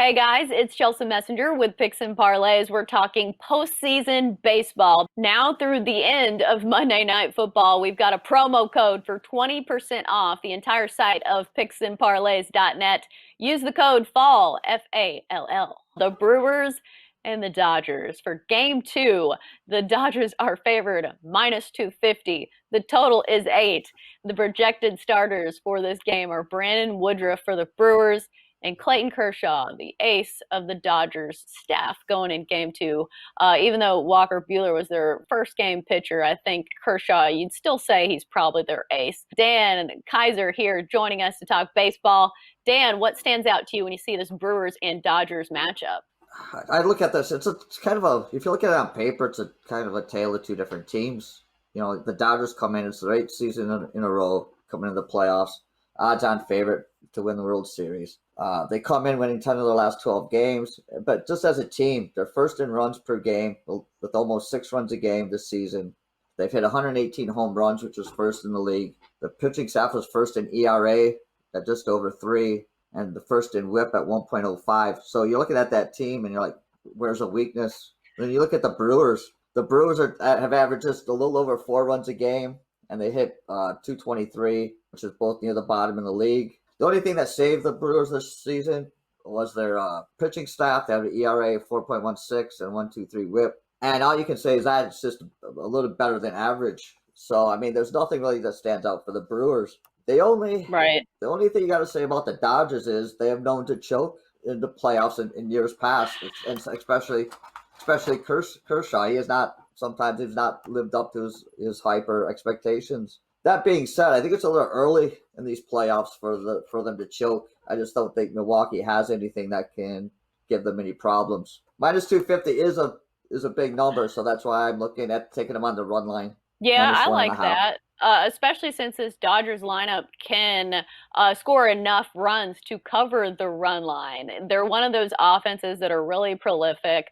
Hey guys, it's Chelsa Messenger with Picks and Parlays. We're talking postseason baseball. Now through the end of Monday Night Football, we've got a promo code for 20% off the entire site of picksandparlays.net. Use the code FALL, F-A-L-L. The Brewers and the Dodgers. For game two, the Dodgers are favored minus 250. The total is 8. The projected starters for this game are Brandon Woodruff for the Brewers and Clayton Kershaw, the ace of the Dodgers staff going in game two. Even though Walker Buehler was their first game pitcher, I think Kershaw, you'd still say he's probably their ace. Dan and Kaiser here joining us to talk baseball. Dan, what stands out to you when you see this Brewers and Dodgers matchup? I look at this. It's kind of a. If you look at it on paper, it's a kind of a tale of two different teams. You know, the Dodgers come in. It's their 8th season in a row coming into the playoffs. Odds-on favorite to win the World Series. They come in winning 10 of their last 12 games, but just as a team, they're first in runs per game with almost 6 runs a game this season. They've hit 118 home runs, which was first in the league. The pitching staff was first in ERA at just over 3, and the first in WHIP at 1.05. So you're looking at that team, and you're like, where's the weakness? When you look at the Brewers have averaged just a little over 4 runs a game, and they hit 223, which is both near the bottom in the league. The only thing that saved the Brewers this season was their pitching staff. They have an ERA of 4.16 and 1.23 WHIP. And all you can say is that it's just a little better than average. So, I mean, there's nothing really that stands out for the Brewers. The only thing you got to say about the Dodgers is they have known to choke in the playoffs in years past, and especially Kershaw. He's not lived up to his hyper expectations. That being said, I think it's a little early in these playoffs for them to choke. I just don't think Milwaukee has anything that can give them any problems. Minus 250 is a big number, so that's why I'm looking at taking them on the run line. Yeah, I like that. Especially since this Dodgers lineup can score enough runs to cover the run line. They're one of those offenses that are really prolific,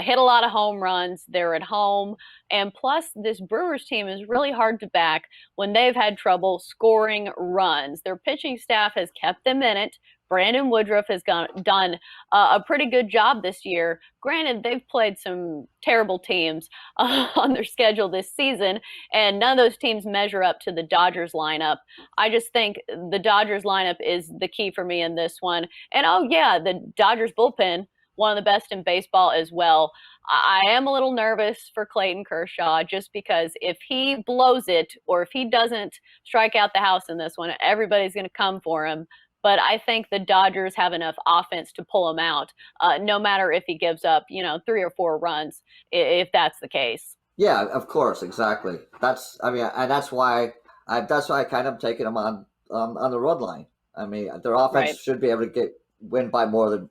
hit a lot of home runs. They're at home. And plus, this Brewers team is really hard to back when they've had trouble scoring runs. Their pitching staff has kept them in it. Brandon Woodruff has done a pretty good job this year. Granted, they've played some terrible teams on their schedule this season, and none of those teams measure up to the Dodgers lineup. I just think the Dodgers lineup is the key for me in this one. And oh yeah, the Dodgers bullpen, one of the best in baseball as well. I am a little nervous for Clayton Kershaw just because if he blows it or if he doesn't strike out the house in this one, everybody's going to come for him. But I think the Dodgers have enough offense to pull him out, no matter if he gives up, 3 or 4 runs, if that's the case. Yeah, of course, exactly. And that's why I kind of taking them on the run line. I mean, their offense should be able to win by more than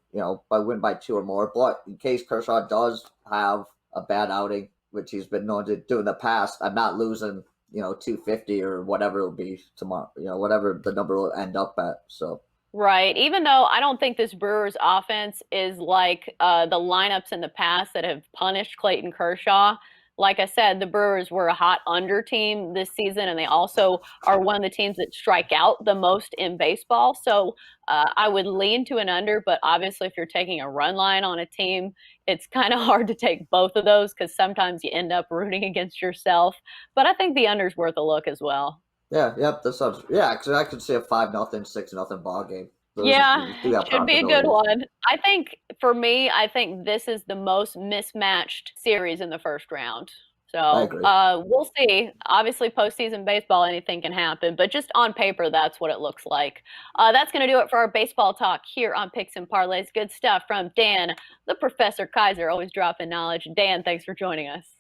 win by 2 or more. But in case Kershaw does have a bad outing, which he's been known to do in the past, I'm not losing 250 or whatever it'll be tomorrow, whatever the number will end up at. So. Right. Even though I don't think this Brewers offense is like the lineups in the past that have punished Clayton Kershaw. Like I said, the Brewers were a hot under team this season, and they also are one of the teams that strike out the most in baseball. So I would lean to an under, but obviously if you're taking a run line on a team, it's kind of hard to take both of those because sometimes you end up rooting against yourself. But I think the under's worth a look as well. Yeah, yep, that sounds. Yeah, because I could see a 5-0, 6-0 ball game. Yeah, should be a good one. For me, I think this is the most mismatched series in the first round. So we'll see. Obviously, postseason baseball, anything can happen. But just on paper, that's what it looks like. That's going to do it for our baseball talk here on Picks and Parlays. Good stuff from Dan, the Professor Kaiser, always dropping knowledge. Dan, thanks for joining us.